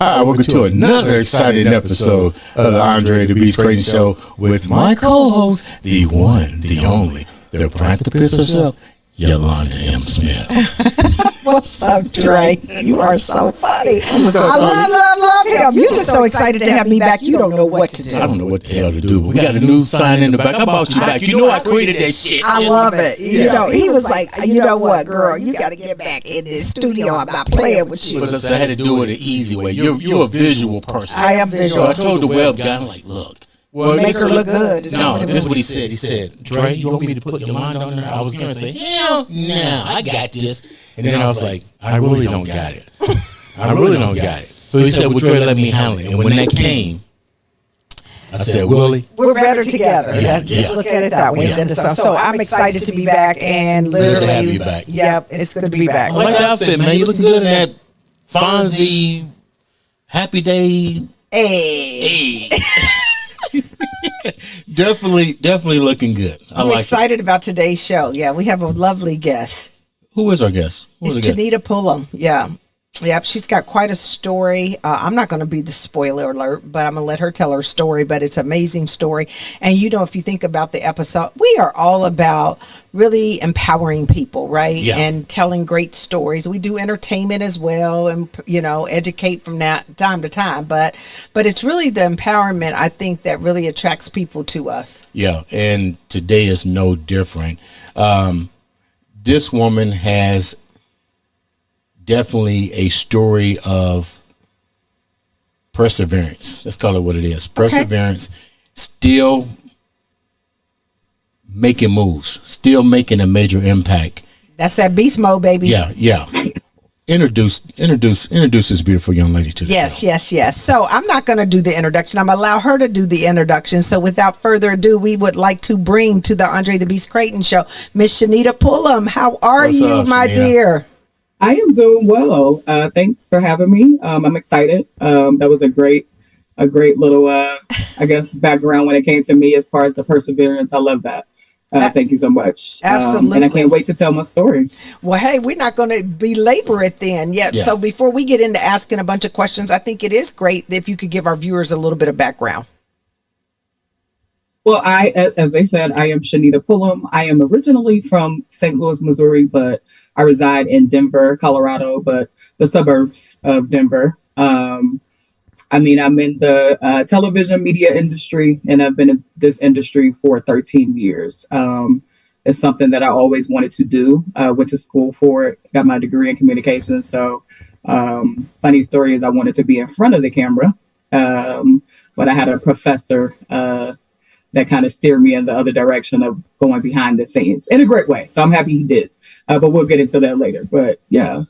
Hi, welcome to another exciting episode of the Andre The Beast Crayton Show with my co-host, the one, the only, the practicist herself, Yolanda M. Smith. What's up, Dre? You are so funny. I love him. You're just so excited to have me back. You don't know what to do. I don't know what the hell to do, but we got a new sign in the back. I bought you back. You know I created that shit. I love it. You know, he was like, you know what, girl, you got to get back in this studio. I'm not playing with you. Because I had to do it the easy way. You're a visual person. I am visual. So I told the web guy, I'm like, look. Well, make her look good. No, this is what he said. He said, Dre, you want me to put Yolanda on there? I was going to say, hell no, I got this. And then I was like, I really don't got it. I really don't got it. So he said, well, Dre, let me handle it. And when that came, I said, Willie, we're better together. Just look at it that way. Yeah. So I'm excited to be back and literally, have you back. Yep, it's good to be back. I like the outfit, man. You looking good in that Fonzie Happy Day. Hey. Definitely looking good. I'm excited about today's show. Yeah, we have a lovely guest. Who is our guest? It's Chanita Pullom. Yeah. Yep, she's got quite a story. I'm not going to be the spoiler alert, but I'm going to let her tell her story, but it's an amazing story. And you know, if you think about the episode, we are all about really empowering people, right? Yeah. And telling great stories. We do entertainment as well and, you know, educate from that time to time. But it's really the empowerment, I think, that really attracts people to us. Yeah, and today is no different. This woman has definitely a story of perseverance. Let's call it what it is. Perseverance, still making moves, still making a major impact. That's that beast mode, baby. Yeah. Introduce this beautiful young lady to the show. Yes. So I'm not going to do the introduction. I'm going to allow her to do the introduction. So without further ado, we would like to bring to the Andre The Beast Crayton Show, Miss Chanita Pullom. How are you, my dear? I am doing well. Thanks for having me. I'm excited. That was a great little, I guess, background when it came to me as far as the perseverance. I love that. Thank you so much. Absolutely. And I can't wait to tell my story. Well, hey, we're not going to belabor it then yet. Yeah. So before we get into asking a bunch of questions, I think it is great if you could give our viewers a little bit of background. Well, as they said, I am Chanita Pullom. I am originally from St. Louis, Missouri, but I reside in Denver, Colorado, but the suburbs of Denver. I'm in the television media industry, and I've been in this industry for 13 years. It's something that I always wanted to do. Went to school for it, got my degree in communications. So funny story is I wanted to be in front of the camera, but I had a professor that kind of steered me in the other direction of going behind the scenes in a great way. So I'm happy he did. But we'll get into that later. But yeah.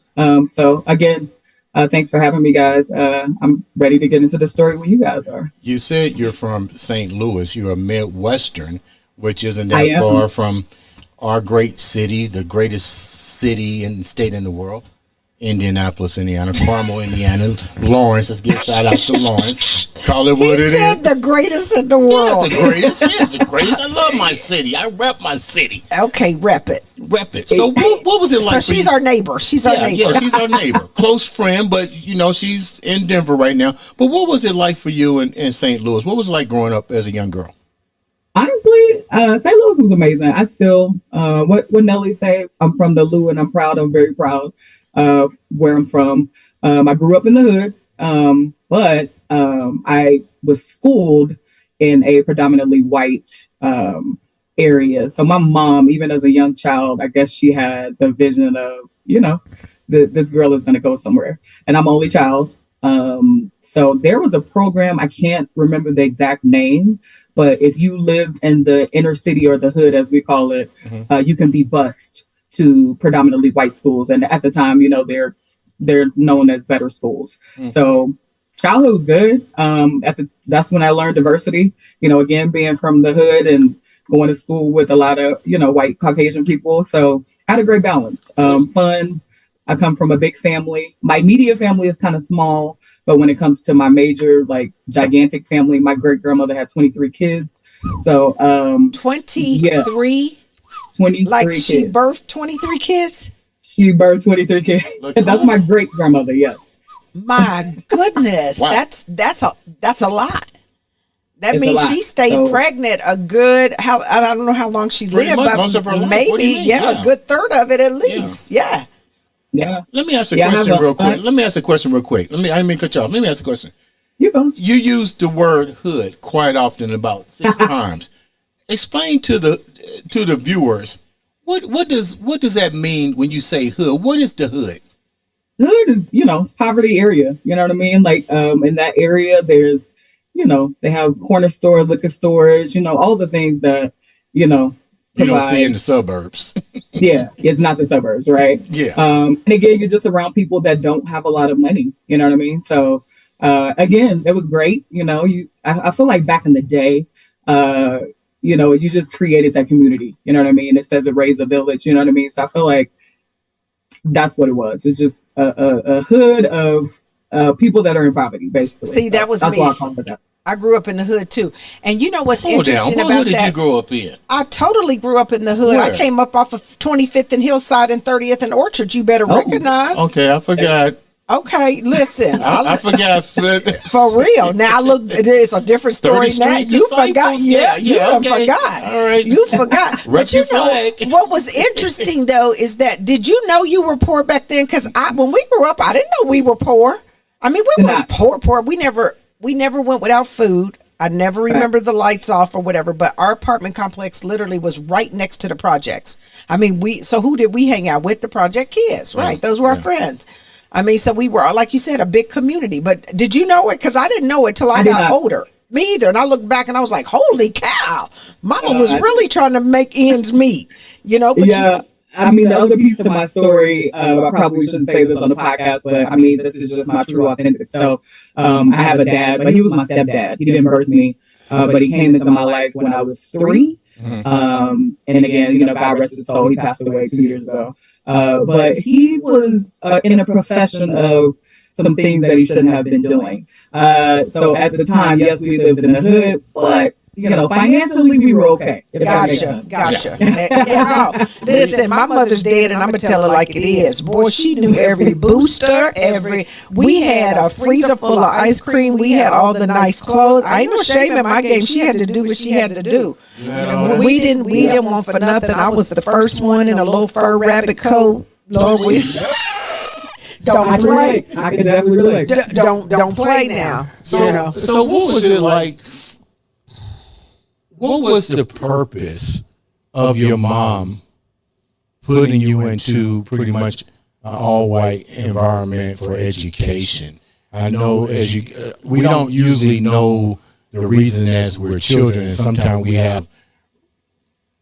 So again, thanks for having me, guys. I'm ready to get into the story when you guys are. You said you're from St. Louis. You're a Midwestern, which isn't that far from our great city, the greatest city and state in the world. Indianapolis, Indiana, Carmel, Indiana, Lawrence. Let's give a shout out to Lawrence. Call it what it is. He said the greatest in the world. Yeah, it's the greatest. It's the greatest. I love my city. I rep my city. Okay, rep it. So what was it like? So she's our neighbor. She's our neighbor. Yeah, she's our neighbor. Close friend, but you know, she's in Denver right now. But what was it like for you in St. Louis? What was it like growing up as a young girl? Honestly, St. Louis was amazing. I still, what Nelly say, I'm from the Lou and I'm proud. I'm very proud of where I'm from. I grew up in the hood, but I was schooled in a predominantly white area. So my mom, even as a young child, I guess she had the vision of, you know, this girl is going to go somewhere. And I'm only child. So there was a program, I can't remember the exact name, but if you lived in the inner city or the hood, as we call it, you can be bused to predominantly white schools. And at the time, you know, they're known as better schools. So childhood was good. That's when I learned diversity, you know, again, being from the hood and going to school with a lot of, you know, white Caucasian people. So I had a great balance, fun. I come from a big family. My immediate family is kind of small, but when it comes to my major, like gigantic family, my great grandmother had 23 kids. So 23? Yeah. 23 like kids. She birthed 23 kids? She birthed 23 kids. That's my great grandmother, yes. My goodness, Wow. that's a lot. That It's a means lot. she stayed So- pregnant a good I don't know how long she Pretty lived, much but most of her life. What do maybe you mean? Yeah. a good third of it at least. Yeah. Yeah. Let me ask a Yeah, I have question a real quick. aunt. Let me ask a question real quick. I didn't mean to cut you off. Let me ask a question. You go. You use the word hood quite often, about 6 times. Explain to the viewers what does that mean when you say hood? What is the hood? Hood is, poverty area. You know what I mean? Like, in that area, there's, they have corner store, liquor stores, all the things that, You don't see provide. in the suburbs. Yeah, it's not the suburbs, right? Yeah. And again, you're just around people that don't have a lot of money. You know what I mean? So, again, it was great. I feel like back in the day, you just created that community. You know what I mean? It says it raised a village. You know what I mean? So I feel like that's what it was. It's just a hood of people that are in poverty, basically. See, that was that's me. why I call it that. I grew up in the hood too. And you know what's Hold down. interesting What about hood did that? you grow up in? I totally grew up in the hood. I Where? came up off of 25th and Hillside and 30th and Orchard. You better recognize. Okay, I forgot. Okay, listen. I forgot. For real. Now look, it's a different story 30th now. Street You Disciples? forgot. Yeah, You okay. forgot. All right. You forgot. Rep But your flag. what was interesting though is that did you know you were poor back then? Because when we grew up, I didn't know we were poor. I mean, we weren't poor. We never went without food. I never remember the lights off or whatever, but our apartment complex literally was right next to the projects. I mean, so who did we hang out with? The project kids, right? Those were our friends. I mean, so we were, like you said, a big community. But did you know it? Because I didn't know it till I got older. Me either. And I looked back and I was like, holy cow, mama was really trying to make ends meet, But yeah. I mean, the other piece of my story, I probably shouldn't say this on the podcast, but I mean, this is just my true authentic self. I have a dad, but he was my stepdad. He didn't birth me, but he came into my life when I was 3. And again, God rest his soul, he passed away 2 years ago. But he was in a profession of some things that he shouldn't have been doing. So at the time, yes, we lived in the hood, but financially we were okay. Gotcha. No, listen, my mother's dead, and I'm gonna tell her like it is. Boy, she knew every booster, we had a freezer full of ice cream. We had all the nice clothes. I ain't no shame in my game. She had to do what she had to do. We didn't want for nothing. I was the first one in a little fur rabbit coat. Lord, don't play. I can definitely relate. Don't play now. So what was it like? What was the purpose of your mom putting you into pretty much an all-white environment for education? I know we don't usually know the reason as we're children, and sometimes we have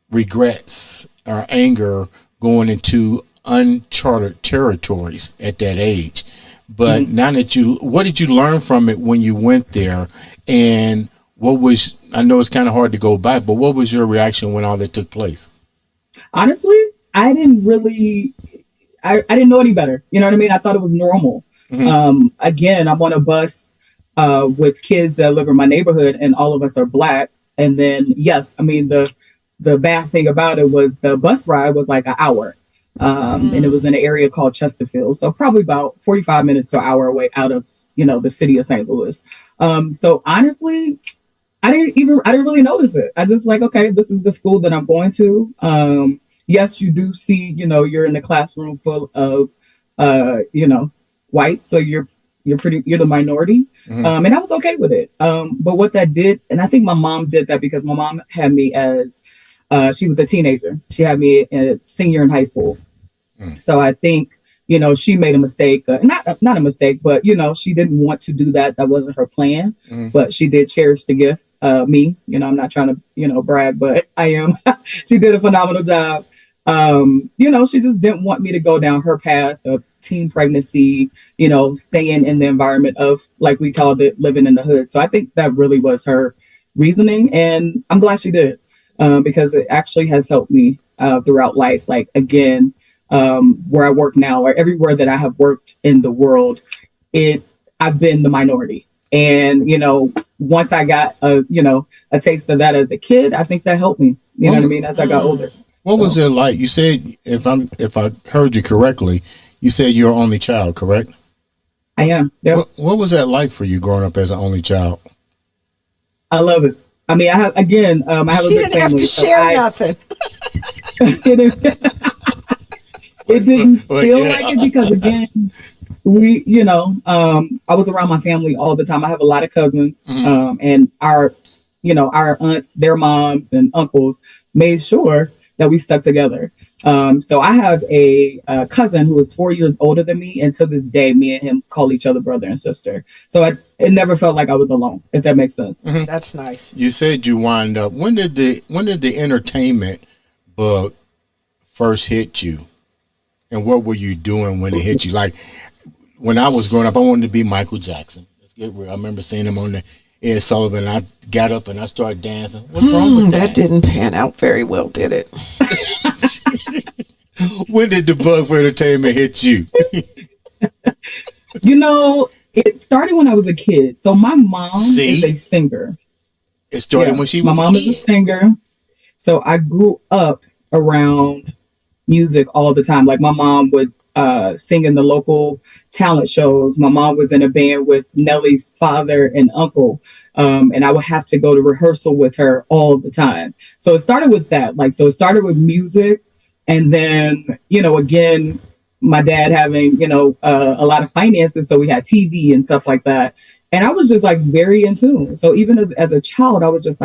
regrets or anger going into uncharted territories at that age. But now that what did you learn from it when you went there, and I know it's kind of hard to go back, but what was your reaction when all that took place? Honestly, I didn't know any better. You know what I mean? I thought it was normal. Again, I'm on a bus with kids that live in my neighborhood, and all of us are Black. And then, yes, I mean, the bad thing about it was the bus ride was like an hour. And it was in an area called Chesterfield. So probably about 45 minutes to an hour away out of, the city of St. Louis. So honestly, I didn't really notice it. I just like, okay, this is the school that I'm going to. Yes, you do see, you're in the classroom full of, whites. So you're the minority. And I was okay with it. But what that did, and I think my mom did that because my mom had me as, she was a teenager. She had me a senior in high school. So I think, she made a mistake, not a mistake, but, she didn't want to do that. That wasn't her plan, but she did cherish the gift, me, I'm not trying to, brag, but I am. She did a phenomenal job. She just didn't want me to go down her path of teen pregnancy, staying in the environment of, like we called it, living in the hood. So I think that really was her reasoning. And I'm glad she did, because it actually has helped me throughout life. Like, again, where I work now, or everywhere that I have worked in the world, I've been the minority. And, once I got a taste of that as a kid, I think that helped me, you know what I mean, as I got older. What was it like? You said, if I heard you correctly, you said you're only child, correct? I am. Yep. What was that like for you growing up as an only child? I love it. I mean, I have I have a She big didn't have family. to So share nothing. it didn't Well, feel yeah. like it because again, I was around my family all the time. I have a lot of cousins, and our aunts, their moms and uncles made sure that we stuck together. So I have a cousin who is 4 years older than me, and to this day, me and him call each other brother and sister. So it never felt like I was alone, if that makes sense. That's nice. You said you wind up. When did the entertainment bug first hit you, and what were you doing when it hit you? Like when I was growing up, I wanted to be Michael Jackson. Let's get real. I remember seeing him on the Ed Sullivan. I got up and I started dancing. What's wrong with that? That didn't pan out very well, did it? When did the bug for entertainment hit you? It started when I was a kid. So my mom See? is a singer. It started when she was my mom is a singer. So I grew up around music all the time. Like my mom would sing in the local talent shows. My mom was in a band with Nelly's father and uncle. And I would have to go to rehearsal with her all the time. So it started with that. So it started with music. And then, again, my dad having, a lot of finances. So we had TV and stuff like that. And I was just very in tune. So even as a child, I was just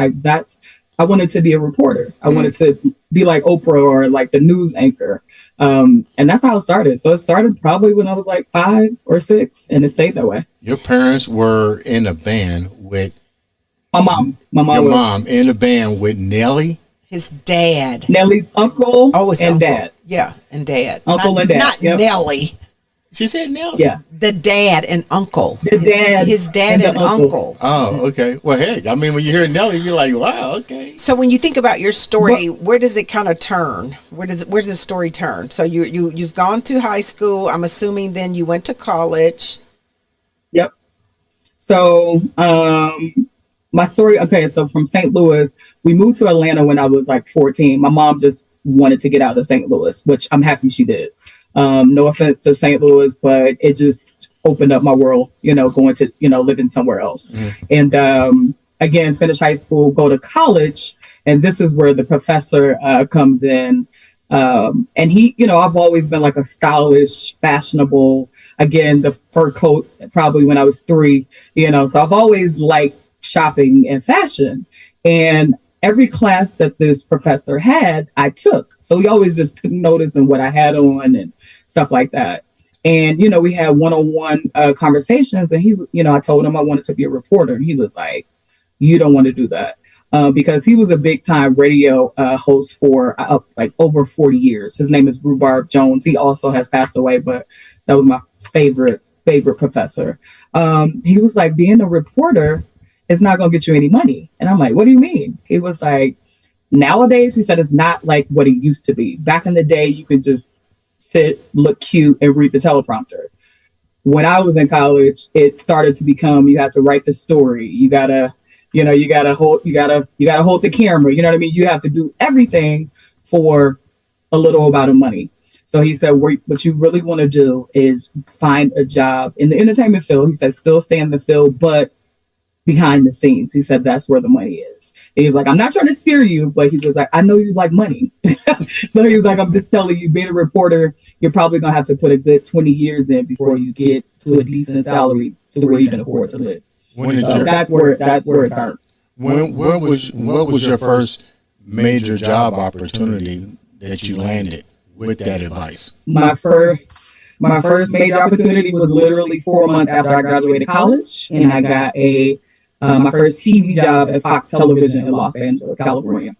I wanted to be a reporter. I wanted to be like Oprah or like the news anchor. And that's how it started. So it started probably when I was 5 or 6, and it stayed that way. Your parents were in a band with my mom. Your mom in a band with Nelly. His dad. Nelly's uncle his and uncle. dad. Yeah, and dad. Uncle and dad. Not Nelly. She said Nelly. Yeah. The dad and uncle. His dad and uncle. Oh, okay. Well, heck, I mean, when you hear Nelly, you're like, wow, okay. So when you think about your story, where does it kind of turn? Where's the story turn? So you've gone through high school. I'm assuming then you went to college. Yep. So my story. Okay, so from St. Louis, we moved to Atlanta when I was 14. My mom just wanted to get out of St. Louis, which I'm happy she did. No offense to St. Louis, but it just opened up my world, going to, living somewhere else. And again, finish high school, go to college. And this is where the professor comes in. And he, I've always been a stylish, fashionable, again, the fur coat, probably when I was 3, so I've always liked shopping and fashion. And every class that this professor had, I took. So he always just took notice of what I had on and stuff like that. And, we had one-on-one conversations, and he, I told him I wanted to be a reporter. And he was like, you don't want to do that. Because he was a big time radio host for over 40 years. His name is Rhubarb Jones. He also has passed away, but that was my favorite professor. He was like, being a reporter is not going to get you any money. And I'm like, what do you mean? He was like, nowadays, he said, it's not like what it used to be. Back in the day, you could just sit, look cute, and read the teleprompter. When I was in college, it started to become, you have to write the story. You gotta hold the camera. You know what I mean? You have to do everything for a little amount of money. So he said, what you really want to do is find a job in the entertainment field. He said, still stay in the field, but behind the scenes. He said, that's where the money is. And he was like, I'm not trying to steer you, but he was like, I know you like money. So he was like, I'm just telling you, being a reporter, you're probably going to have to put a good 20 years in before you get to a decent salary to where you can afford to live. That's where it turned. What was your first major job opportunity that you landed with that advice? My first major opportunity was literally 4 months after I graduated college, and I got my first TV job at Fox Television in Los Angeles, California.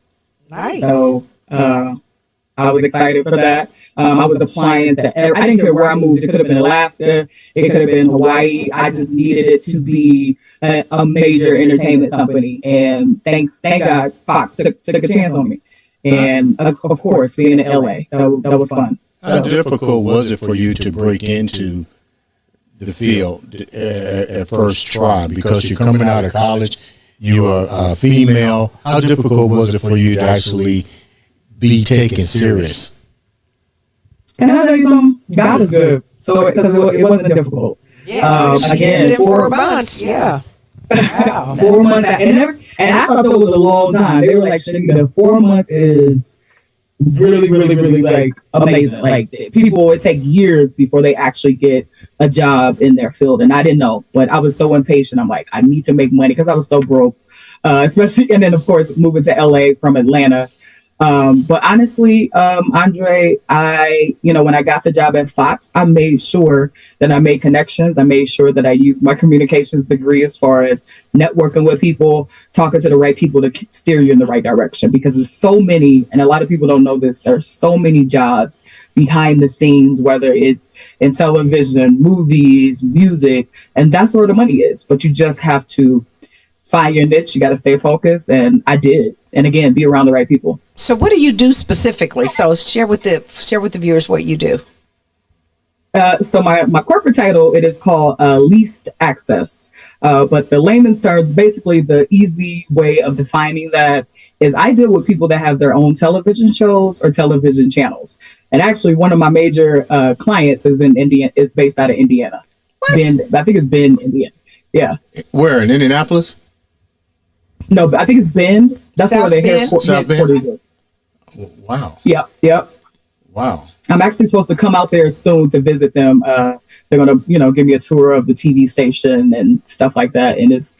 Nice. So I was excited for that. I was applying to I didn't care where I moved. It could have been Alaska. It could have been Hawaii. I just needed it to be a major entertainment company. And thank God Fox took a chance on me. And of course, being in LA, that was fun. How difficult was it for you to break into the field at first try? Because you're coming out of college, you are a female. How difficult was it for you to actually be taken serious? Can I tell you something? God is good. So because it wasn't difficult. Yeah. She Again, did it in 4 months. Yeah. Wow. 4 months, and I thought that was a long time. They were like, Chanita, 4 months is really, really, really like amazing. Like people would take years before they actually get a job in their field, and I didn't know, but I was so impatient. I'm like, I need to make money because I was so broke, especially, and then of course moving to LA from Atlanta. But honestly, Andre, when I got the job at Fox, I made sure that I made connections. I made sure that I used my communications degree as far as networking with people, talking to the right people to steer you in the right direction, because there's so many, and a lot of people don't know this, there's so many jobs behind the scenes, whether it's in television, movies, music, and that's where the money is. But you just have to find your niche. You got to stay focused. And I did. And again, be around the right people. So what do you do specifically? So share with the viewers what you do. So my corporate title, it is called least access. But the layman's terms, basically the easy way of defining that is I deal with people that have their own television shows or television channels. And actually one of my major clients is based out of Indiana. What? Bend, I think it's Bend, Indiana. Yeah. Where, in Indianapolis? No, but I think it's Bend. That's South where the Bend? headquarters is. Wow. Yep. Wow. I'm actually supposed to come out there soon to visit them. They're going to, give me a tour of the TV station and stuff like that. And it's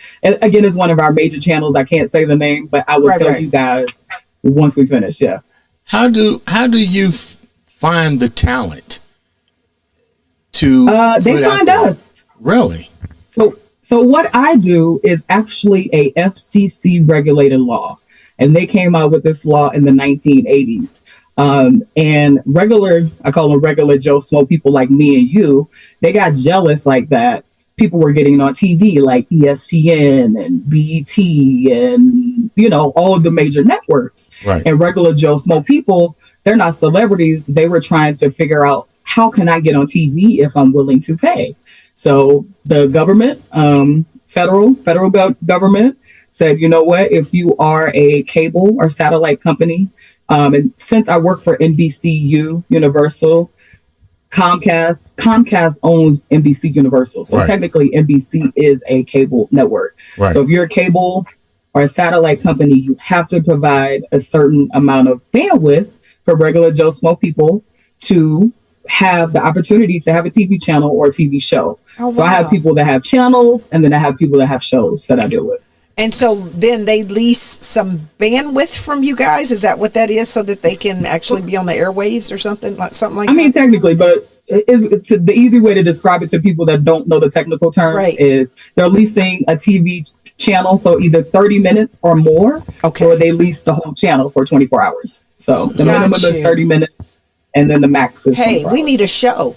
one of our major channels. I can't say the name, but I will tell you guys once we finish. Yeah. How do you find the talent to? They find us. Really? So what I do is actually a FCC regulated law, and they came out with this law in the 1980s. And I call them regular Joe Smo people like me and you, they got jealous like that. People were getting on TV like ESPN and BET and, all the major networks. Right. And regular Joe Smo people, they're not celebrities. They were trying to figure out, how can I get on TV if I'm willing to pay? So the government, federal government said, you know what, if you are a cable or satellite company, and since I work for NBCU Universal, Comcast owns NBC Universal. So technically NBC is a cable network. Right. So if you're a cable or a satellite company, you have to provide a certain amount of bandwidth for regular Joe Smo people to have the opportunity to have a TV channel or a TV show. Oh, wow. So I have people that have channels, and then I have people that have shows that I deal with. And so then they lease some bandwidth from you guys. Is that what that is? So that they can actually be on the airwaves or something like that? I mean, technically, but the easy way to describe it to people that don't know the technical terms is they're leasing a TV channel. So either 30 minutes or more, or they lease the whole channel for 24 hours. So the minimum is 30 minutes. And then the max is. Hey, we need a show.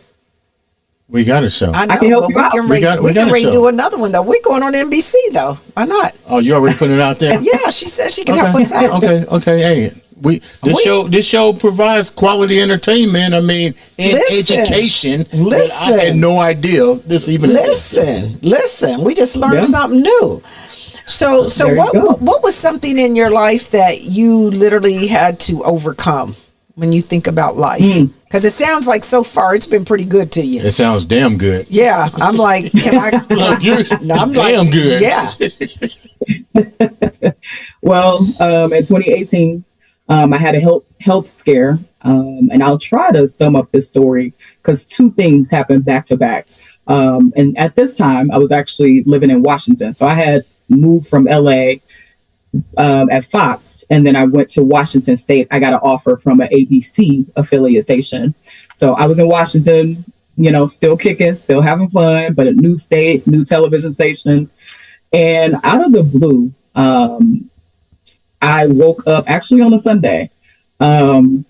We got a show. I can help you out. We got to do another one though. We're going on NBC though. Why not? Oh, you already putting it out there? Yeah, she said she can help us out. Okay. Hey, this show provides quality entertainment. I mean, and education. Listen, I had no idea this even existed. Listen. We just learned something new. So what was something in your life that you literally had to overcome when you think about life? Because it sounds like so far it's been pretty good to you. It sounds damn good. Yeah, I'm like, I'm damn good. Yeah. Well, in 2018, I had a health scare, and I'll try to sum up this story because two things happened back to back. And at this time, I was actually living in Washington, so I had moved from LA at Fox, and then I went to Washington State. I got an offer from an ABC affiliate station. So I was in Washington, still kicking, still having fun, but a new state, new television station. And out of the blue, I woke up actually on a Sunday, and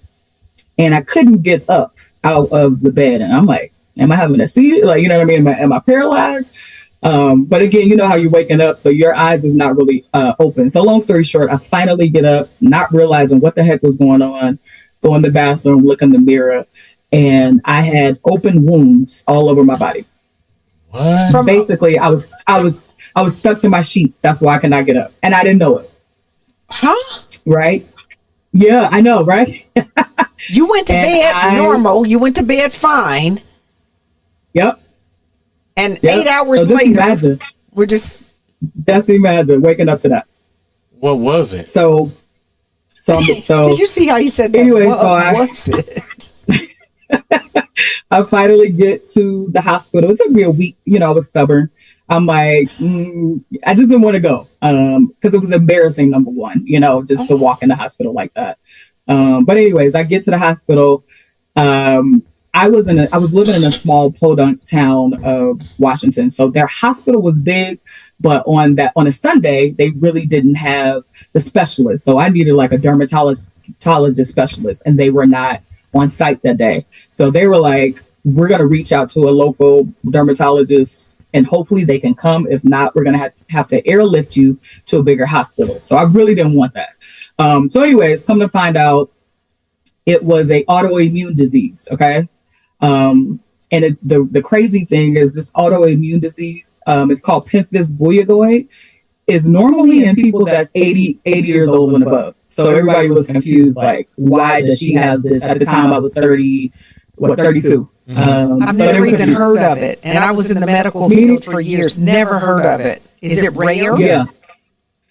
I couldn't get up out of the bed. And I'm like, am I having a seizure? Like, you know what I mean? Am I paralyzed? But again, you know how you're waking up, so your eyes is not really open. So long story short, I finally get up, not realizing what the heck was going on, go in the bathroom, look in the mirror, and I had open wounds all over my body. What? Basically, I was stuck to my sheets. That's why I could not get up, and I didn't know it. Huh? Right? Yeah, I know, right? You went to bed normal. You went to bed fine. Yep. And Yep. 8 hours So just later, imagine. we're just. Just imagine waking up to that. What was it? So Did you see how he said that? Anyway, What so I was it? I finally get to the hospital. It took me a week. I was stubborn. I'm like, I just didn't want to go because it was embarrassing, number one, just to walk in the hospital like that. But anyways, I get to the hospital. I was living in a small podunk town of Washington. So their hospital was big, but on a Sunday, they really didn't have the specialist. So I needed like a dermatologist specialist, and they were not on site that day. So they were like, we're going to reach out to a local dermatologist and hopefully they can come. If not, we're going to have to airlift you to a bigger hospital. So I really didn't want that. So anyways, come to find out, it was a autoimmune disease. Okay. The crazy thing is this autoimmune disease, it's called pemphigus vulgaris, is normally in people that's 80 years old and above. So everybody was confused, like, why does she have this? At the time I was 32. I've never even heard of it. And I was in the medical field for years. Never heard of it. Is it rare? Yeah.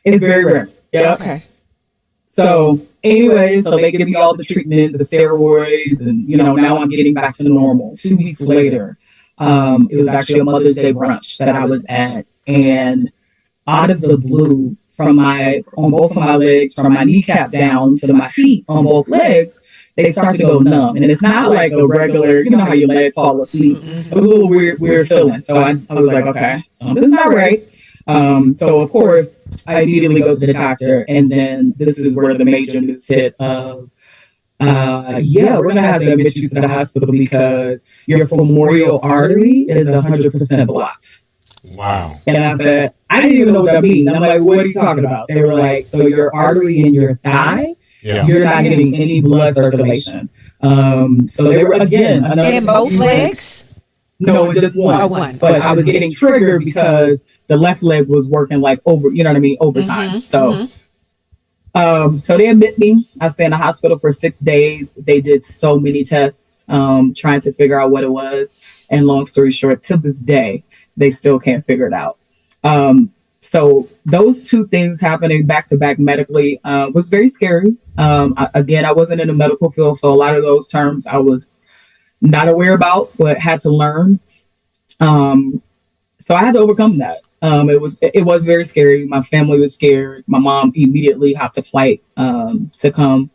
It's very rare. Yeah. Okay. So anyway, so they give me all the treatment, the steroids, and now I'm getting back to normal. 2 weeks later, it was actually a Mother's Day brunch that I was at, and out of the blue, on both of my legs, from my kneecap down to my feet on both legs, they start to go numb. And it's not like a regular, how your legs fall asleep. It was a little weird feeling. So I was like, okay, something's not right. So of course, I immediately go to the doctor, and then this is where the major news hit of, we're going to have to admit you to the hospital because your femoral artery is 100% blocked. Wow. And I said, I didn't even know what that means. I'm like, what are you talking about? They were like, so your artery in your thigh, you're not getting any blood circulation. So they were, again, in both legs? No, just one. One. But I was getting triggered because the left leg was working like overtime. So they admit me. I stayed in the hospital for 6 days. They did so many tests trying to figure out what it was. And long story short, to this day, they still can't figure it out. So those two things happening back to back medically was very scary. I wasn't in the medical field, so a lot of those terms I was not aware about, but had to learn. So I had to overcome that. It was very scary. My family was scared. My mom immediately hopped a flight to come,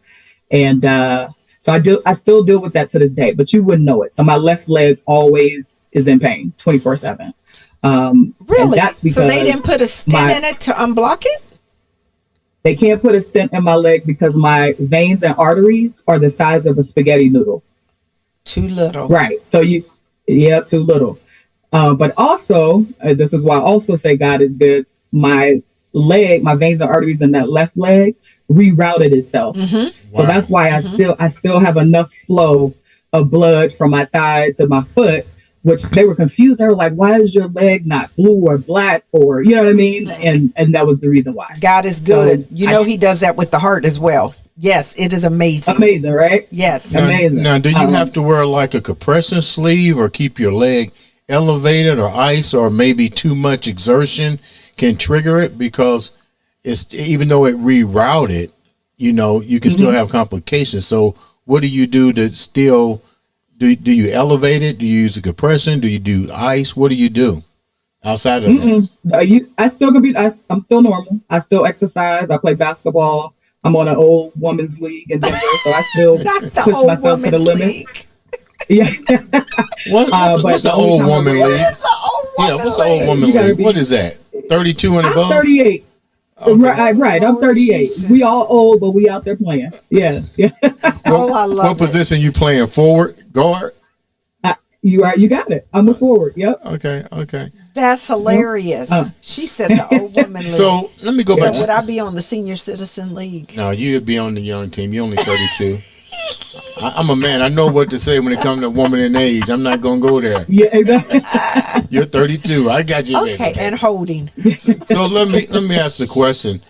and so I still deal with that to this day. But you wouldn't know it. So my left leg always is in pain, 24/7. Really? That's because so they didn't put a stent in it to unblock it? They can't put a stent in my leg because my veins and arteries are the size of a spaghetti noodle. Too little. Right. So too little. But also, this is why I also say God is good. My veins and arteries in that left leg rerouted itself. Mm-hmm. So Wow. that's why I still have enough flow of blood from my thigh to my foot, which they were confused. They were like, why is your leg not blue or black, or, you know what I mean? And that was the reason why. God is good. So he does that with the heart as well. Yes, it is amazing. Amazing, right? Yes. Amazing. Now, do you have to wear like a compression sleeve or keep your leg elevated, or ice, or maybe too much exertion can trigger it? Because even though it rerouted, you can still have complications. So what do you do to still, do you elevate it? Do you use a compression? Do you do ice? What do you do outside of that? I still compete. I'm still normal. I still exercise. I play basketball. I'm on an old women's league in Denver, so I still push myself to the limit. Yeah. What's the old woman league? What's the old woman league? What is that? 32 and above? I'm 38. Okay. Right. I'm 38. Jesus. We all old, but we out there playing. Yeah. I love What position you playing? Forward, guard? You got it. I'm a forward. Yep. Okay. That's hilarious. She said the old woman league. So let me go back. So would I be on the senior citizen league? No, you'd be on the young team. You're only 32. I'm a man. I know what to say when it comes to woman in age. I'm not going to go there. Yeah, exactly. You're 32. I got you. Okay, baby. and holding. So let me ask the question.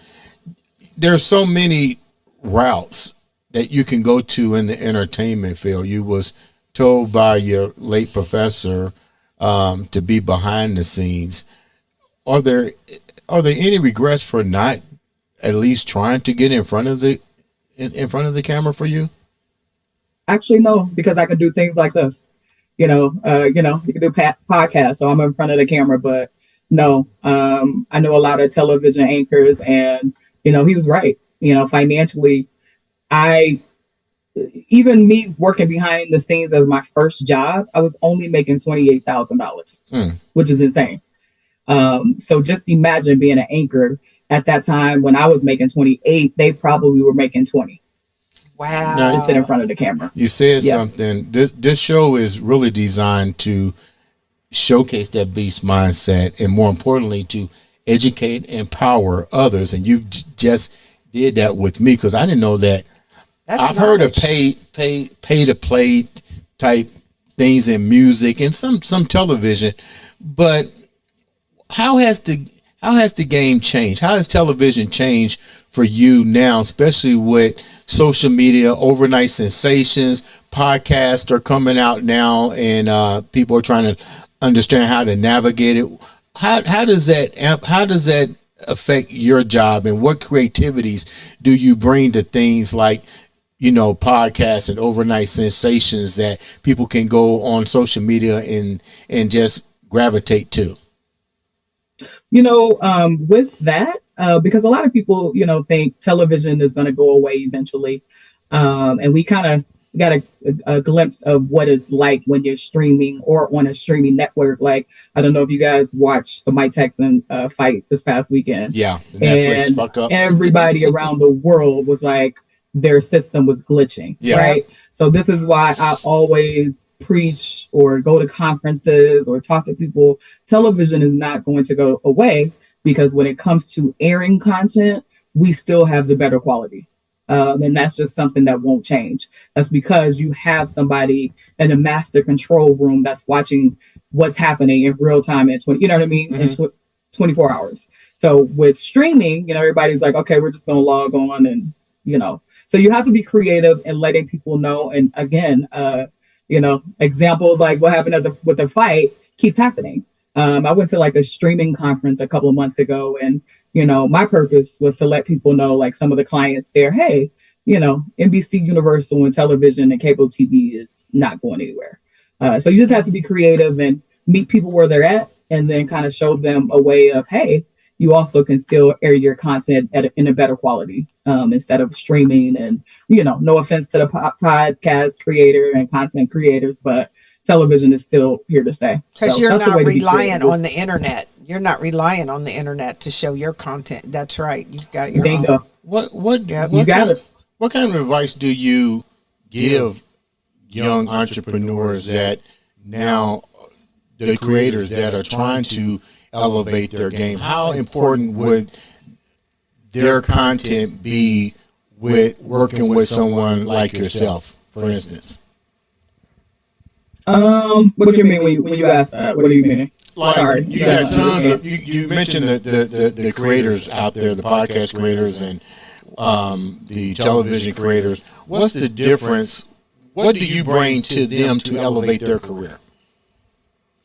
There's so many routes that you can go to in the entertainment field. You was told by your late professor to be behind the scenes. Are there any regrets for not at least trying to get in front of the in front of the camera for you? Actually, no, because I could do things like this. You can do podcasts, so I'm in front of the camera. But no, I know a lot of television anchors, and he was right. Financially, I even me working behind the scenes as my first job, I was only making $28,000, which is insane. So just imagine being an anchor at that time when I was making 28, they probably were making 20. Wow. Now, to sit in front of the camera. You said something. This show is really designed to showcase that beast mindset, and more importantly, to educate and empower others. And you just did that with me, because I didn't know that. I've heard of pay to play type things in music and some television, but how has the game changed? How has television changed for you now, especially with social media, overnight sensations, podcasts are coming out now, and people are trying to understand how to navigate it. How does that affect your job, and what creativities do you bring to things like, podcasts and overnight sensations that people can go on social media and just gravitate to? With that, because a lot of people, think television is going to go away eventually. And we kind of got a glimpse of what it's like when you're streaming or on a streaming network. Like, I don't know if you guys watched the Mike Tyson fight this past weekend. Yeah. Netflix and fuck up. Everybody around the world was like, their system was glitching. Yeah. Right. So this is why I always preach or go to conferences or talk to people. Television is not going to go away, because when it comes to airing content, we still have the better quality. And that's just something that won't change. That's because you have somebody in a master control room that's watching what's happening in real time in 24 hours. So with streaming, everybody's like, okay, we're just going to log on and, so you have to be creative and letting people know. And again, examples like what happened with the fight keep happening. I went to like a streaming conference a couple of months ago, and, my purpose was to let people know, like some of the clients there, hey, NBC Universal and television and cable TV is not going anywhere. So you just have to be creative and meet people where they're at, and then kind of show them a way of, hey, you also can still air your content in a better quality instead of streaming. And, no offense to the podcast creator and content creators, but television is still here to stay. Because you're not relying on the internet. You're not relying on the internet to show your content. That's right. You've got your own. What kind of advice do you give young entrepreneurs that now, the creators that are trying to elevate their game? How important would their content be with working with someone like yourself, for instance? What do you mean when you ask that? What do you mean? Like, sorry, you got tons of, you mentioned the creators out there, the podcast creators and the television creators. What's the difference? What do you bring to them to elevate their career?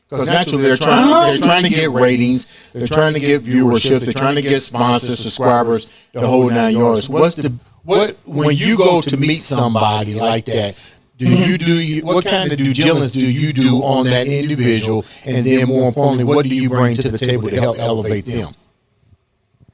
Because naturally they're trying to get ratings, they're trying to get viewership, they're trying to get sponsors, subscribers, the whole 9 yards. When you go to meet somebody like that, what kind of due diligence do you do on that individual, and then more importantly, what do you bring to the table to help elevate them?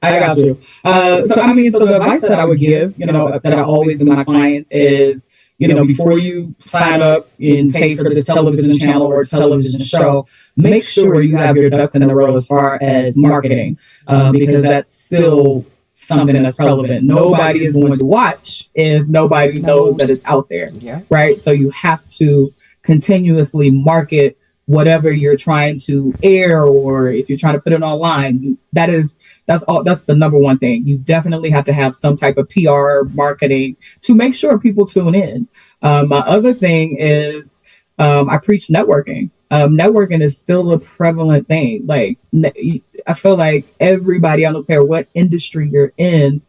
I got you. So the advice that I would give, that I always give my clients is, before you sign up and pay for this television channel or television show, make sure you have your ducks in a row as far as marketing, because that's still something that's relevant. Nobody is going to watch if nobody knows that it's out there. Yeah. Right. So you have to continuously market whatever you're trying to air, or if you're trying to put it online. That's the number one thing. You definitely have to have some type of PR marketing to make sure people tune in. My other thing is I preach networking. Networking is still a prevalent thing. Like, I feel like everybody, I don't care what industry you're in,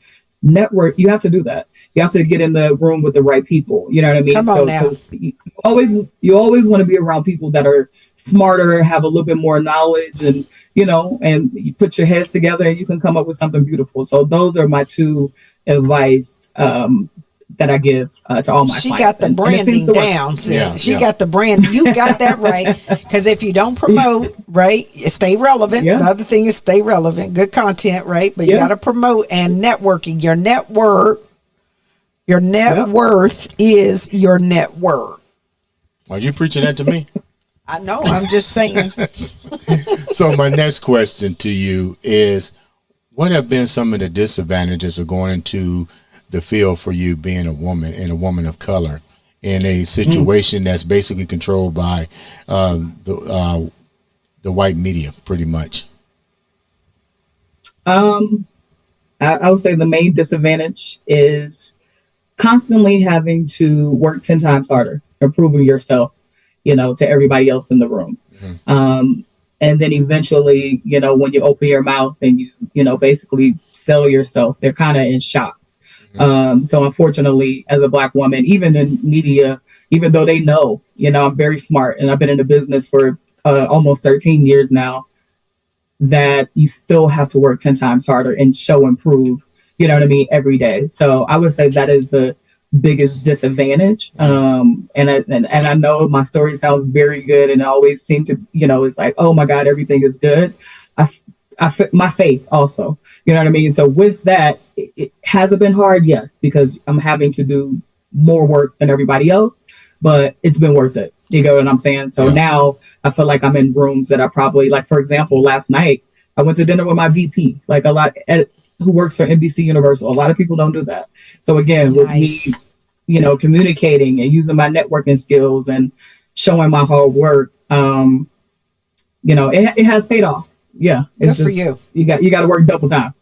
network, you have to do that. You have to get in the room with the right people. You know what I mean? Come on now. You always want to be around people that are smarter, have a little bit more knowledge, and and you put your heads together and you can come up with something beautiful. So those are my two advice that I give to all my She clients. got the branding down. She got the brand. You got that right. Because if you don't promote, right, stay relevant. Yeah. The other thing is stay relevant. Good content, right? But you got to promote and networking. Your net worth is your net worth. Are you preaching that to me? I know. I'm just saying. So my next question to you is, what have been some of the disadvantages of going into the field for you being a woman and a woman of color in a situation that's basically controlled by the white media, pretty much? I would say the main disadvantage is constantly having to work 10 times harder, improving yourself, to everybody else in the room. Mm-hmm. And then eventually, when you open your mouth and you basically sell yourself, they're kind of in shock. Mm-hmm. So unfortunately, as a Black woman, even in media, even though they know, I'm very smart and I've been in the business for almost 13 years now, that you still have to work 10 times harder and show and prove, every day. So I would say that is the biggest disadvantage. And I know my story sounds very good and I always seem to, it's like, oh my God, everything is good. My faith also, So with that, it hasn't been hard, yes, because I'm having to do more work than everybody else, but it's been worth it. You know what I'm saying? So now I feel like I'm in rooms that I probably, like, for example, last night I went to dinner with my VP, like who works for NBC Universal. A lot of people don't do that. So again, with me, communicating and using my networking skills and showing my hard work, it has paid off. Yeah. It's good for you. You got to work double time.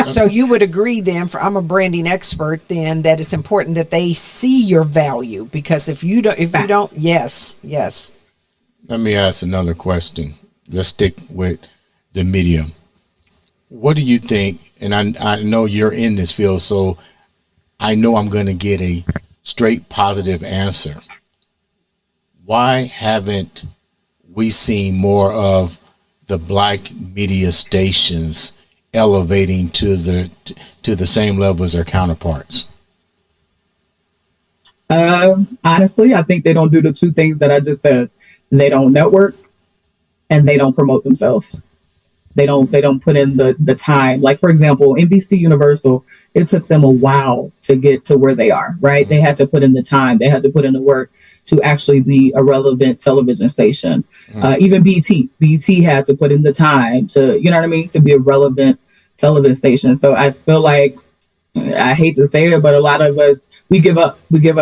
So you would agree then, I'm a branding expert, then, that it's important that they see your value, because if you don't, yes. Let me ask another question. Let's stick with the media. What do you think? And I know you're in this field, so I know I'm going to get a straight positive answer. Why haven't we seen more of the Black media stations elevating to the same level as their counterparts? Honestly, I think they don't do the two things that I just said. They don't network and they don't promote themselves. They don't put in the time. Like, for example, NBC Universal, it took them a while to get to where they are, right? They had to put in the time. They had to put in the work to actually be a relevant television station. Even BT had to put in the time to, to be a relevant television station. So I feel like, I hate to say it, but a lot of us, we give up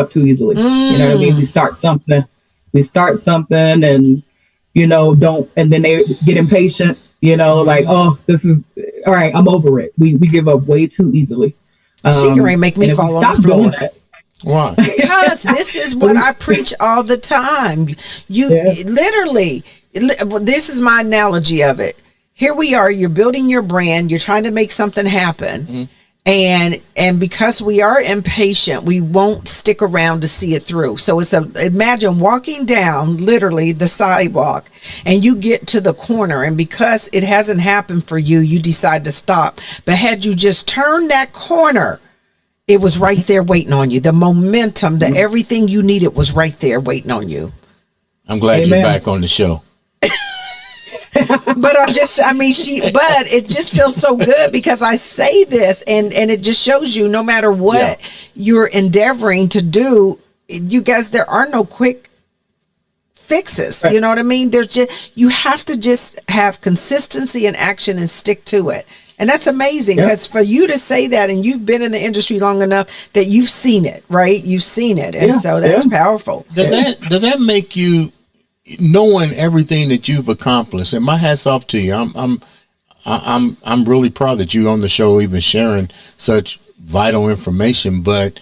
too easily. You know what I mean? We start something and, don't, and then they get impatient, like, oh, this is all right, I'm over it. We give up way too easily. She can make me fall on the floor. Why? Because this is what I preach all the time. Literally, this is my analogy of it. Here we are, you're building your brand, you're trying to make something happen. Mm-hmm. And because we are impatient, we won't stick around to see it through. So imagine walking down literally the sidewalk and you get to the corner, and because it hasn't happened for you, you decide to stop. But had you just turned that corner, it was right there waiting on you. The momentum, everything you needed was right there waiting on you. I'm glad you're back on the show. But it just feels so good because I say this and it just shows you, no matter what you're endeavoring to do, you guys, there are no quick fixes. Right. You know what I mean? You have to just have consistency and action and stick to it. And that's amazing, because for you to say that, and you've been in the industry long enough that you've seen it, right? You've seen it. And so that's powerful. Does that make you, knowing everything that you've accomplished, and my hat's off to you. I'm really proud that you're on the show, even sharing such vital information. But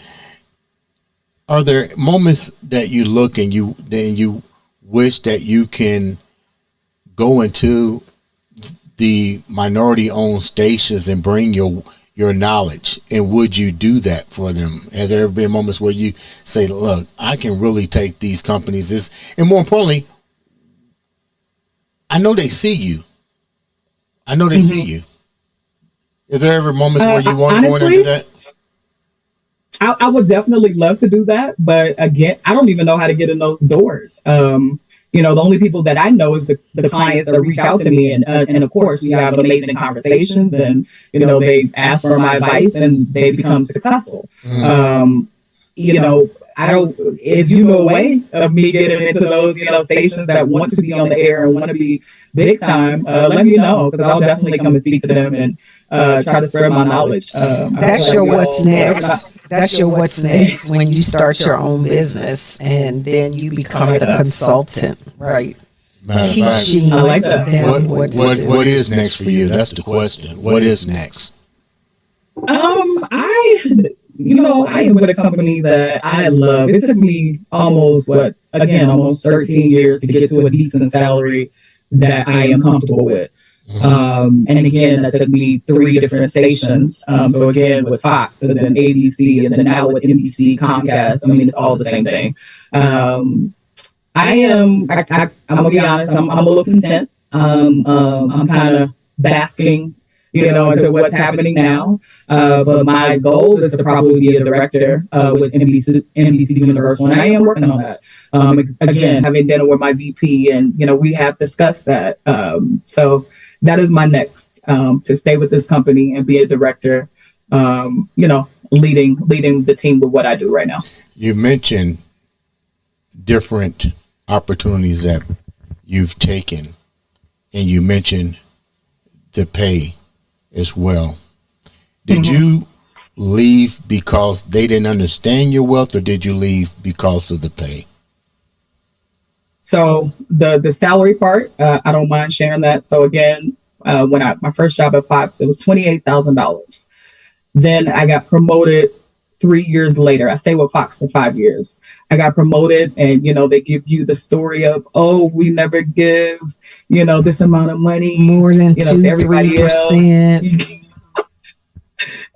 are there moments that you look and you wish that you can go into the minority owned stations and bring your your knowledge, and would you do that for them? Has there ever been moments where you say, look, I can really take these companies this, and more importantly, I know they see you. I know they see you. Is there ever moments where you want to go in and do that? I would definitely love to do that, but again, I don't even know how to get in those doors. The only people that I know is the clients that reach out to me, and of course we have amazing conversations, and they ask for my advice and they become successful. I don't. If you know a way of me getting into those stations that want to be on the air and want to be big time, let me know, because I'll definitely come and speak to them and try to spread my knowledge. That's your what's next. That's your what's next when you start your own business and then you become the consultant, right? Teaching I like that. them what What is next for you? That's the question. What is next? I am with a company that I love. It took me almost 13 years to get to a decent salary that I am comfortable with. And again, that took me 3 different stations. So again, with Fox, and then ABC, and then now with NBC, Comcast. I mean, it's all the same thing. I'm gonna be honest, I'm a little content. I'm kind of basking, into what's happening now. But my goal is to probably be a director with NBC Universal, and I am working on that. Again, having dinner with my VP, and we have discussed that. So that is my next, to stay with this company and be a director, leading the team with what I do right now. You mentioned different opportunities that you've taken, and you mentioned the pay as well. Did you leave because they didn't understand your wealth, or did you leave because of the pay? So the salary part, I don't mind sharing that. So again, when my first job at Fox, it was $28,000. Then I got promoted 3 years later. I stayed with Fox for 5 years. I got promoted, and they give you the story of, oh, we never give this amount of money, more than 2-3%.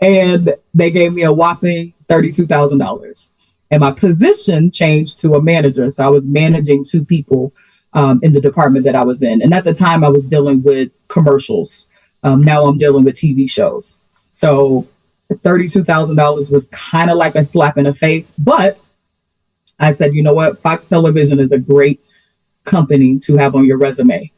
And they gave me a whopping $32,000. And my position changed to a manager. So I was managing 2 people in the department that I was in. And at the time I was dealing with commercials. Now I'm dealing with TV shows. So $32,000 was kind of like a slap in the face. But I said, you know what? Fox Television is a great company to have on your resume,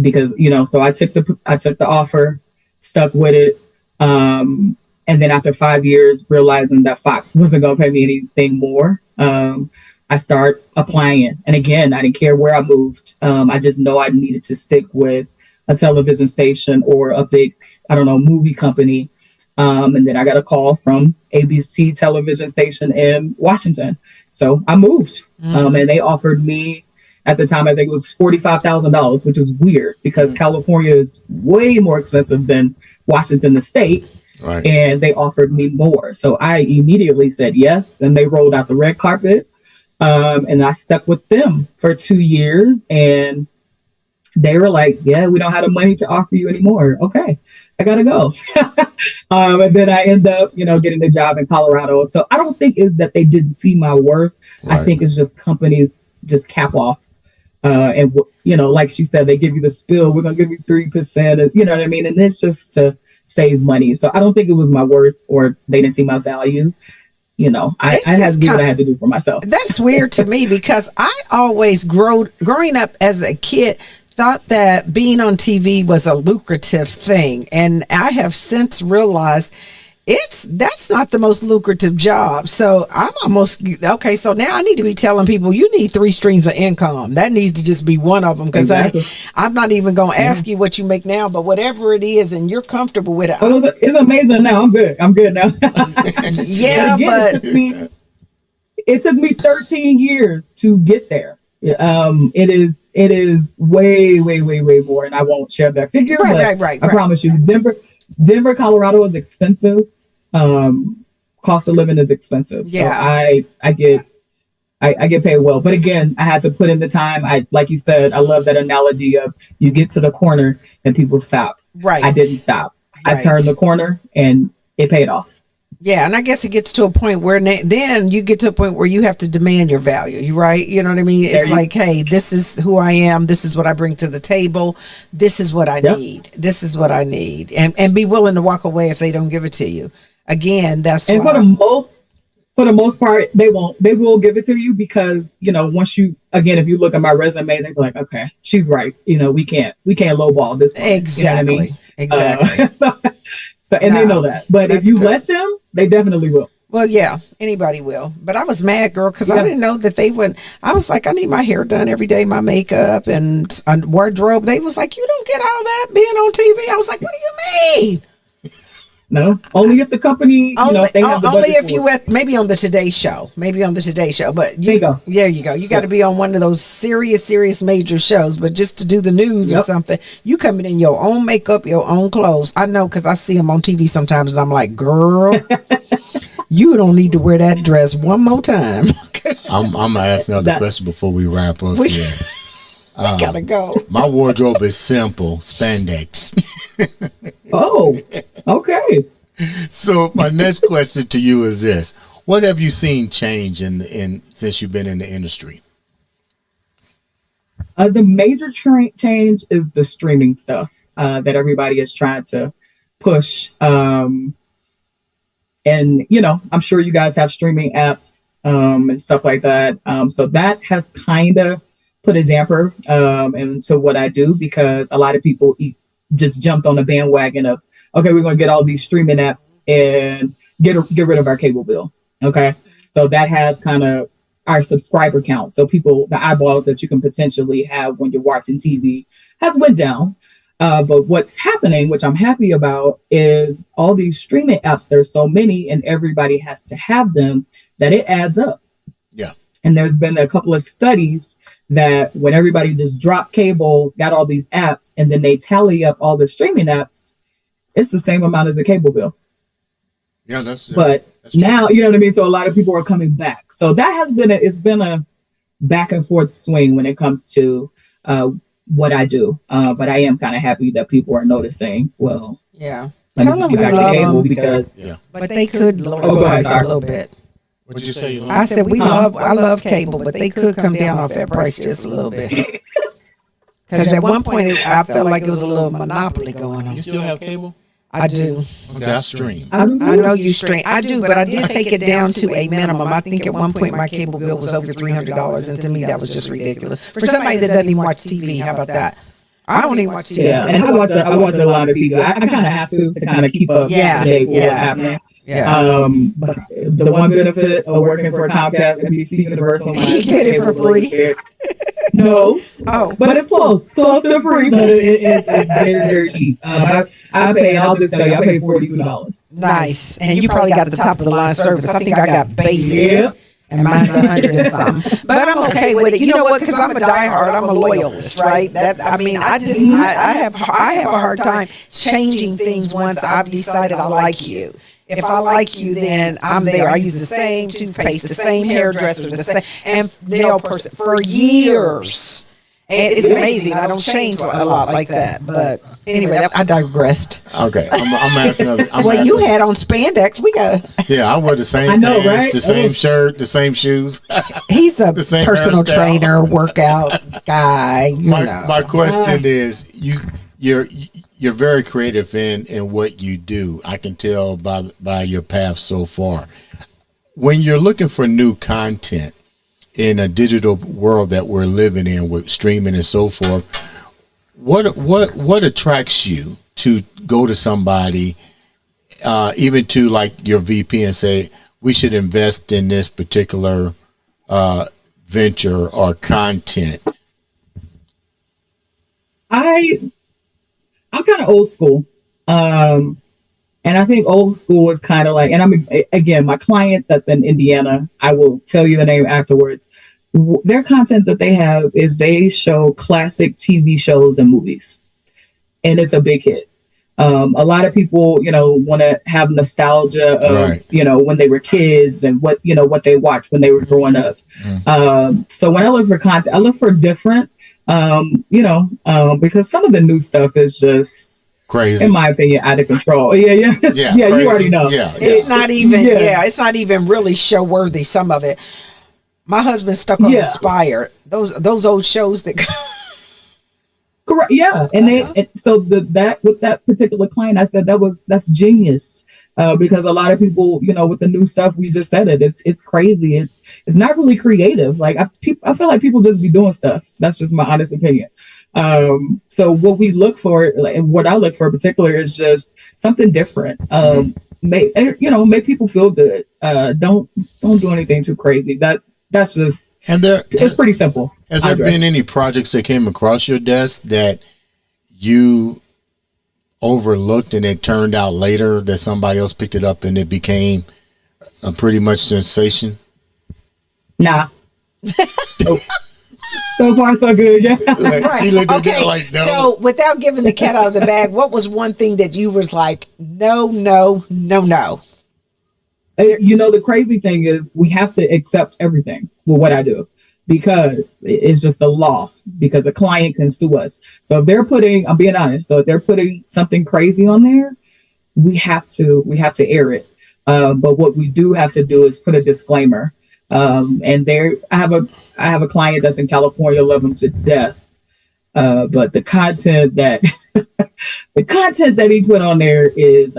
because, so I took the offer, stuck with it. And then after 5 years, realizing that Fox wasn't going to pay me anything more, I started applying. And again, I didn't care where I moved. I just know I needed to stick with a television station or a big, movie company. And then I got a call from ABC television station in Washington. So I moved, and they offered me, at the time, I think it was $45,000, which is weird because California is way more expensive than Washington, the state. Right. And they offered me more. So I immediately said yes. And they rolled out the red carpet. And I stuck with them for 2 years. And they were like, yeah, we don't have the money to offer you anymore. Okay, I got to go. And then I end up, getting a job in Colorado. So I don't think it's that they didn't see my worth. Right. I think it's just companies just cap off. And, like she said, they give you the spill. We're going to give you 3%. You know what I mean? And it's just to save money. So I don't think it was my worth, or they didn't see my value. I had to do what I had to do for myself. That's weird to me, because I always growing up as a kid, thought that being on TV was a lucrative thing. And I have since realized that's not the most lucrative job. So I'm almost, okay, so now I need to be telling people, you need 3 streams of income. That needs to just be one of them, because exactly. I'm not even going to ask you what you make now, but whatever it is, and you're comfortable with it. It's amazing now. I'm good now. Yeah, but it took me 13 years to get there. It is way more, and I won't share that figure. Right. I promise you, Denver, Colorado is expensive. Cost of living is expensive. So yeah. I get paid well. But again, I had to put in the time. Like you said, I love that analogy of you get to the corner and people stop. Right. I didn't stop. Right. I turned the corner and it paid off. Yeah, and I guess it gets to a point where then you get to a point where you have to demand your value. You right? You know what I mean? It's like, hey, this is who I am. This is what I bring to the table. This is what I need. This is what I need, and be willing to walk away if they don't give it to you. Again, that's and for the most part, they won't. They will give it to you because once you if you look at my resume, they're like, okay, she's right. We can't lowball this one. Exactly. You know what I mean? Exactly. So they know that. But if you let them, they definitely will. Well, yeah, anybody will. But I was mad, girl, because I didn't know that they wouldn't. I was like, I need my hair done every day, my makeup and wardrobe. They was like, you don't get all that being on TV. I was like, what do you mean? No, only if the company, if they have the only budget if you maybe on the Today Show, but there you go. You got to be on one of those serious major shows, but just to do the news or something, you coming in your own makeup, your own clothes. I know because I see them on TV sometimes, and I'm like, girl, you don't need to wear that dress one more time. I'm gonna ask another question before we wrap up here. We gotta go. My wardrobe is simple, spandex. Oh, okay. So my next question to you is this: what have you seen change in since you've been in the industry? The major change is the streaming stuff that everybody is trying to push. And I'm sure you guys have streaming apps and stuff like that. So that has kind of put a damper into what I do, because a lot of people just jumped on the bandwagon of, okay, we're going to get all these streaming apps and get rid of our cable bill. Okay. So that has kind of our subscriber count. So the eyeballs that you can potentially have when you're watching TV has went down. But what's happening, which I'm happy about, is all these streaming apps. There's so many and everybody has to have them that it adds up. Yeah. And there's been a couple of studies that when everybody just dropped cable, got all these apps, and then they tally up all the streaming apps, it's the same amount as a cable bill. Yeah, that's now, you know what I mean? So a lot of people are coming back. So that has been it's been a back and forth swing when it comes to what I do. But I am kind of happy that people are noticing, well, yeah. let me get back to cable because but they could lower us a little bit. What'd you say? I said I love cable, but they could come down off that price just a little bit. Because at one point I felt like it was a little monopoly going on. You still have cable? I do. Okay, I stream. I know you stream. I do, but I did take it down to a minimum. I think at one point my cable bill was over $300, and to me that was just ridiculous. For somebody that doesn't even watch TV, how about that? I don't even watch TV. Yeah, and I watch a lot of TV. I kind of have to kind of keep up to date with what's happening. Yeah. But the one benefit of working for Comcast, NBC Universal, you get it for free. No. Oh, but it's close to free, but it's very, very cheap. I'll just tell you, I pay $42. Nice. And you probably got the top of the line service. I think I got basic. Yeah. And mine's 100 and something. But I'm okay with it. You know what? Because I'm a diehard. I'm a loyalist, right? I have a hard time changing things once I've decided I like you. If I like you, then I'm there. I use the same toothpaste, the same hairdresser, the same and nail person for years. And it's amazing. I don't change a lot like that. But anyway, I digressed. Okay, I'm asking. You had on spandex. We got. Yeah, I wear the same pants, right? The same shirt, the same shoes. He's a personal trainer, workout guy. My question is, you're very creative in what you do. I can tell by your path so far. When you're looking for new content in a digital world that we're living in with streaming and so forth, what attracts you to go to somebody, even to like your VP, and say we should invest in this particular venture or content? I'm kind of old school. And I think old school is kind of like, and again, my client that's in Indiana, I will tell you the name afterwards. Their content that they have is they show classic TV shows and movies, and it's a big hit. A lot of people, want to have nostalgia of, when they were kids and what they watched when they were growing up. So when I look for content, I look for different, because some of the new stuff is just, Crazy. in my opinion, out of control. Yeah. Yeah, You crazy. already know. Yeah. It's not even, it's not even really show worthy, some of it. My husband's stuck on Aspire. Those old shows that Correct. Yeah. And so that with that particular client, I said that's genius. Because a lot of people, with the new stuff, we just said it's crazy. It's not really creative. Like I feel like people just be doing stuff. That's just my honest opinion. So what we look for, and what I look for in particular, is just something different. Make people feel good. Don't do anything too crazy. That's just it's pretty simple. Has there been any projects that came across your desk that you overlooked and it turned out later that somebody else picked it up and it became a pretty much sensation? Nah. So far, so good. Yeah. She looked at that like, no. So without giving the cat out of the bag, what was one thing that you was like, no? The crazy thing is we have to accept everything with what I do, because it's just the law, because a client can sue us. So if they're putting, I'm being honest, so if they're putting something crazy on there, we have to air it. But what we do have to do is put a disclaimer. And I have a client that's in California, love him to death. But the content that he put on there is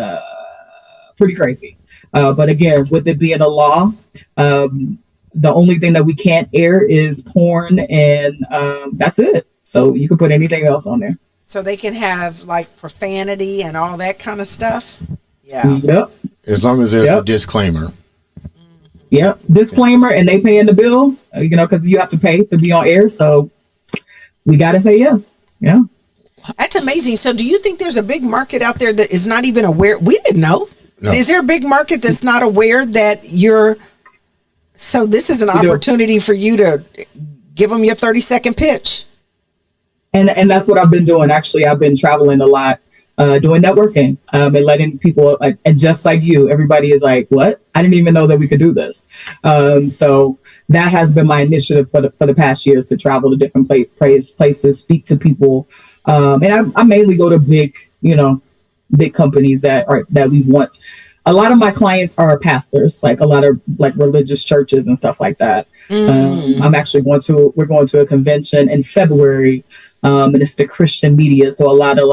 pretty crazy. But again, with it being a law, the only thing that we can't air is porn, and that's it. So you can put anything else on there. So they can have like profanity and all that kind of stuff. Yeah. Yep. As long as there's a disclaimer. Yep. Disclaimer, and they pay in the bill, because you have to pay to be on air. So we got to say yes. Yeah. That's amazing. So do you think there's a big market out there that is not even aware? We didn't know. No. Is there a big market that's not aware that so this is an opportunity for you to give them your 30-second pitch? And that's what I've been doing. Actually, I've been traveling a lot, doing networking, and letting people, and just like you, everybody is like, what? I didn't even know that we could do this. So that has been my initiative for the past years, to travel to different places, speak to people. And I mainly go to big companies that we want. A lot of my clients are pastors, like a lot of religious churches and stuff like that. I'm actually we're going to a convention in February, and it's the Christian media. So a lot of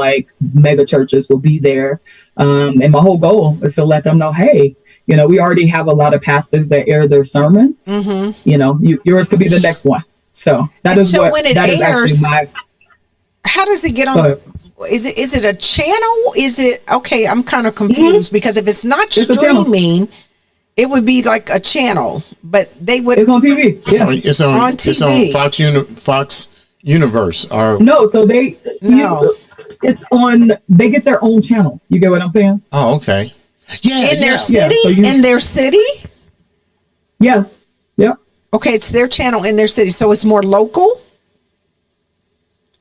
mega churches will be there. And my whole goal is to let them know, hey, we already have a lot of pastors that air their sermon. Mm-hmm. Yours could be the next one. So that is actually my. How does it get on? Is it a channel? Is it okay? I'm kind of confused, because if it's not streaming, it would be like a channel, but they would. It's on TV. Yeah, it's on TV. It's on Fox Universe. Or no, so it's on. They get their own channel. You get what I'm saying? Oh, okay. Yeah, in their city. Yeah, in their city. Yes. Yep. Okay, it's their channel in their city, so it's more local.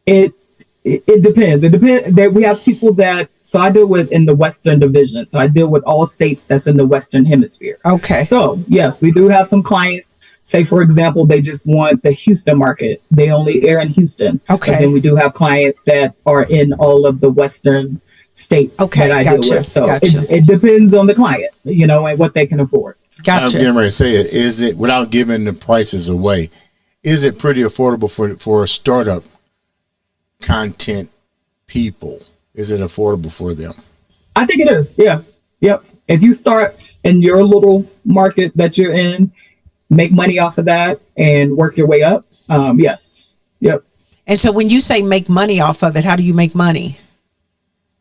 It depends. We have people so I deal with in the Western Division. So I deal with all states that's in the Western Hemisphere. Okay. So yes, we do have some clients. Say, for example, they just want the Houston market. They only air in Houston. Okay. But then we do have clients that are in all of the Western states that I deal with. So it depends on the client, and what they can afford. Gotcha. I'm getting ready to say it. Is it, without giving the prices away, is it pretty affordable for a startup content people? Is it affordable for them? I think it is. Yeah. Yep. If you start in your little market that you're in, make money off of that and work your way up. Yes. Yep. And so when you say make money off of it, how do you make money?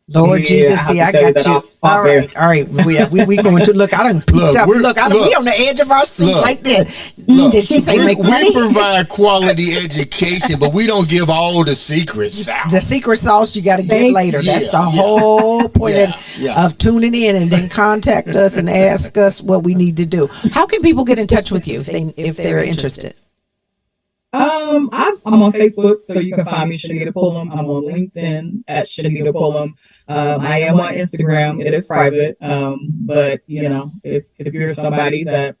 Lord Jesus, I got you. All right. We going to look. I done peeked up. Look, we on the edge of our seat like this. Did she say make money? We provide quality education, but we don't give all the secrets out. The secret sauce you got to get later. That's the whole point of tuning in, and then contact us and ask us what we need to do. How can people get in touch with you if they're interested? I'm on Facebook, so you can find me, Chanita Pullom. I'm on LinkedIn at Chanita Pullom. I am on Instagram. It is private. But if you're somebody that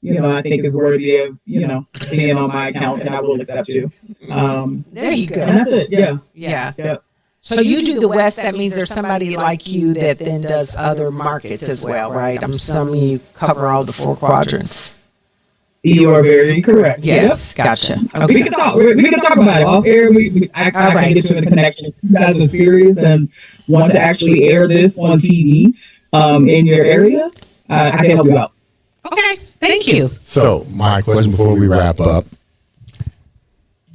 I think is worthy of being on my account, then I will accept you. There you go. And that's it. Yeah. Yeah. So you do the West. That means there's somebody like you that then does other markets as well, right? I'm assuming you cover all the 4 quadrants. You are very correct. Yes, Yep. gotcha. We Okay. can talk. We can talk about it off air. I can get you in a connection. If you guys are serious and want to actually air this on TV in your area, I can help you out. Okay. Thank you. So, my question before we wrap up,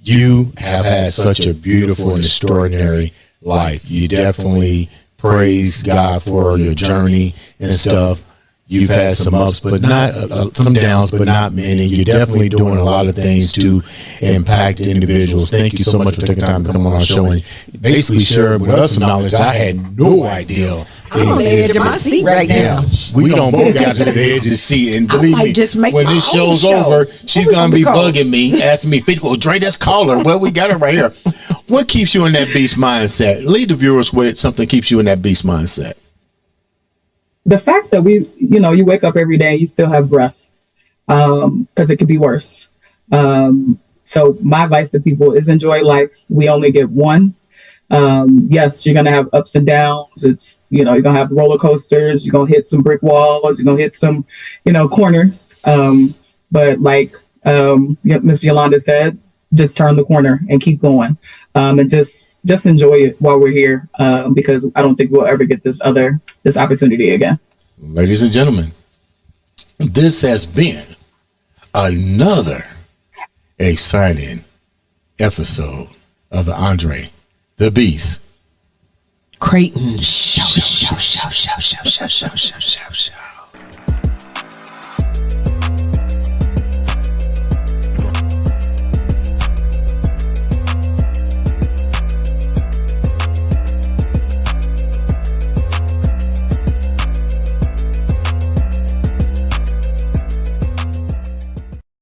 you have had such a beautiful and extraordinary life. You definitely praise God for your journey and stuff. You've had some ups, but not some downs, but not many. You're definitely doing a lot of things to impact individuals. Thank you so much for taking time to come on our show and basically share with us some knowledge I had no idea. I'm on the edge of my seat right now. We don't both got to the edge of the seat, and believe me, just make when my this own show's show. over, she's Who we gonna be gonna call? bugging me, asking me, "Well, Dre, let's call her." Well, we got her right here. What keeps you in that beast mindset? Lead the viewers with something that keeps you in that beast mindset. The fact that you wake up every day, you still have breath, because it could be worse. So my advice to people is enjoy life. We only get one. Yes, you're gonna have ups and downs. It's you're gonna have roller coasters. You're gonna hit some brick walls. You're gonna hit some, corners. But like Miss Yolanda said, just turn the corner and keep going, and just enjoy it while we're here, because I don't think we'll ever get this opportunity again. Ladies and gentlemen, this has been another exciting episode of the Andre the Beast Crayton show.